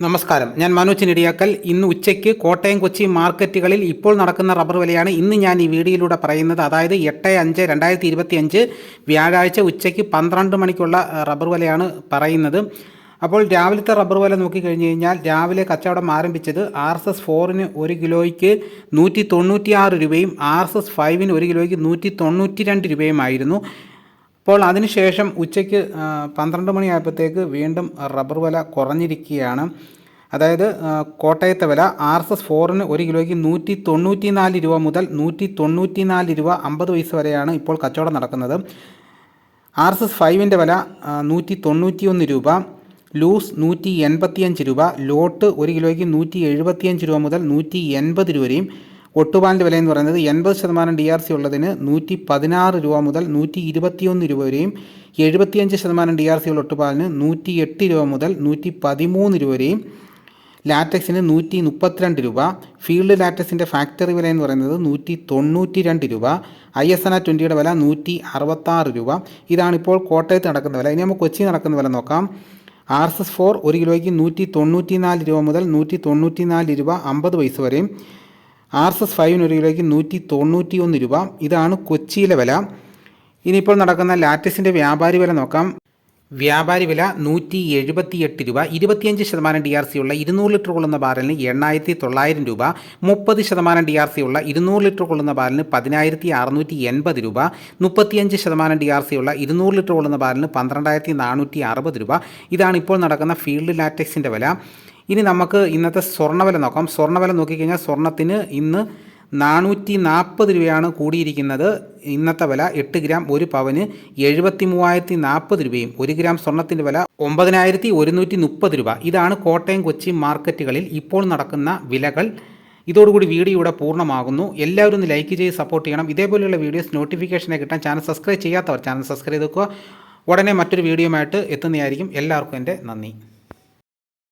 നമസ്കാരം, ഞാൻ മനോജ് നെടിയാക്കൽ. ഇന്ന് ഉച്ചയ്ക്ക് കോട്ടയം കൊച്ചി മാർക്കറ്റുകളിൽ ഇപ്പോൾ നടക്കുന്ന റബ്ബർ വിലയാണ് ഇന്ന് ഞാൻ ഈ വീഡിയോയിലൂടെ പറയുന്നത്. അതായത് 8/5/2025 വ്യാഴാഴ്ച ഉച്ചയ്ക്ക് 12 മണിക്കുള്ള റബ്ബർ വിലയാണ് പറയുന്നത്. അപ്പോൾ രാവിലത്തെ റബ്ബർ വില നോക്കിക്കഴിഞ്ഞ് കഴിഞ്ഞാൽ രാവിലെ കച്ചവടം ആരംഭിച്ചത് RSS 4-ന് 1 കിലോയ്ക്ക് 196 രൂപയും RSS 5-ന് 1 കിലോയ്ക്ക് 192 രൂപയുമായിരുന്നു. അപ്പോൾ അതിനുശേഷം ഉച്ചയ്ക്ക് 12 മണിയായപ്പോഴത്തേക്ക് വീണ്ടും റബ്ബർ വില കുറഞ്ഞിരിക്കുകയാണ്. അതായത് കോട്ടയത്തെ വില RSS 4-ന് 1 കിലോയ്ക്ക് 194 രൂപ മുതൽ 194 രൂപ 50 പൈസ വരെയാണ് ഇപ്പോൾ കച്ചവടം നടക്കുന്നത്. RSS 5-ൻ്റെ വില 191 രൂപ, ലൂസ് 185 രൂപ, ലോട്ട് 1 കിലോയ്ക്ക് 175 രൂപ മുതൽ 180 രൂപ വരെയും. ഒട്ടുപാലിൻ്റെ വില എന്ന് പറയുന്നത് 80% DRC ഉള്ളതിന് 116 രൂപ മുതൽ 121 രൂപ വരെയും, 75% DRC ഉള്ള ഒട്ടുപാലിന് 108 രൂപ മുതൽ 113 രൂപ വരെയും, ലാറ്റക്സിന് 132 രൂപ, ഫീൽഡ് ലാറ്റക്സിൻ്റെ ഫാക്ടറി വില എന്ന് പറയുന്നത് 192 രൂപ, ISNA 20യുടെ വില 166 രൂപ. ഇതാണിപ്പോൾ കോട്ടയത്ത് നടക്കുന്ന വില. ഇനി നമുക്ക് കൊച്ചി നടക്കുന്ന വില നോക്കാം. RSS 4 1 കിലോയ്ക്ക് 194 രൂപ മുതൽ 194 രൂപ 50 പൈസ വരെയും, RSS 5-ന് 1 കിലോയ്ക്ക് 191 രൂപ. ഇതാണ് കൊച്ചിയിലെ വില. ഇനിയിപ്പോൾ നടക്കുന്ന ലാറ്റക്സിൻ്റെ വ്യാപാരി വില നോക്കാം. വ്യാപാരി വില 178 രൂപ. 25% DRC ഉള്ള 200 ലിറ്റർ കൊള്ളുന്ന ബാരലിന് 8,900 രൂപ. 30% DRC ഉള്ള 200 ലിറ്റർ കൊള്ളുന്ന ബാരലിന് 10,680 രൂപ. 35% DRC ഉള്ള 200 ലിറ്റർ കൊള്ളുന്ന ബാരലിന് 12,460 രൂപ. ഇതാണ് ഇപ്പോൾ നടക്കുന്ന ഫീൽഡ് ലാറ്റക്സിൻ്റെ വില. ഇനി നമുക്ക് ഇന്നത്തെ സ്വർണ്ണവില നോക്കാം. സ്വർണ്ണവില നോക്കിക്കഴിഞ്ഞാൽ സ്വർണ്ണത്തിന് ഇന്ന് 440 രൂപയാണ് കൂടിയിരിക്കുന്നത്. ഇന്നത്തെ വില 8 ഗ്രാം 1 പവന് 73,040 രൂപയും. 1 ഗ്രാം സ്വർണ്ണത്തിൻ്റെ വില 9,130 രൂപ. ഇതാണ് കോട്ടയം കൊച്ചി മാർക്കറ്റുകളിൽ ഇപ്പോൾ നടക്കുന്ന വിലകൾ. ഇതോടുകൂടി വീഡിയോ ഇവിടെ പൂർണ്ണമാകുന്നു. എല്ലാവരും ഒന്ന് ലൈക്ക് ചെയ്ത് സപ്പോർട്ട് ചെയ്യണം. ഇതേപോലെയുള്ള വീഡിയോസ് നോട്ടിഫിക്കേഷനെ കിട്ടാൻ ചാനൽ സബ്സ്ക്രൈബ് ചെയ്യാത്തവർ ചാനൽ സബ്സ്ക്രൈബ് ചെയ്ത് വെക്കുക. ഉടനെ മറ്റൊരു വീഡിയോയുമായിട്ട് എത്തുന്നതായിരിക്കും. എല്ലാവർക്കും എൻ്റെ നന്ദി.